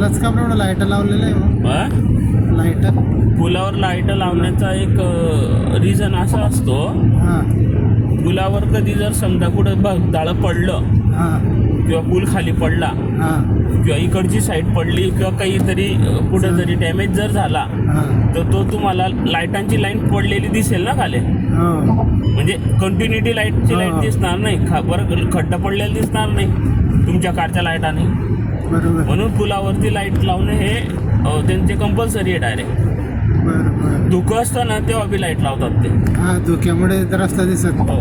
त्यालाच का एवढं लाईट लावलेलं आहे मग? हा? लाईट. पुलावर लाईट लावण्याचा एक रिझन असा असतो, हां पुलावर कधी जर समजा कुठं भगदाळं पडलं हां किंवा पूल खाली पडला हां किंवा इकडची साईड पडली किंवा काहीतरी कुठं जरी डॅमेज जर झाला हां. तर तो तुम्हाला लाईटांची लाईन पडलेली दिसेल ना खाली. हो म्हणजे कंटिन्युटी लाईटची लाईट दिसणार नाही, बरं खड्डा पडलेला दिसणार नाही तुमच्या कारच्या लाईटाने. बरोबर. म्हणून पुलावरती लाईट लावणं हे त्यांचे कंपल्सरी आहे डायरेक्ट. बरं बरं. धुकं असतं ना तेव्हा बी लाईट लावतात ते. हां धुक्यामुळे रस्ता दिसत. हो.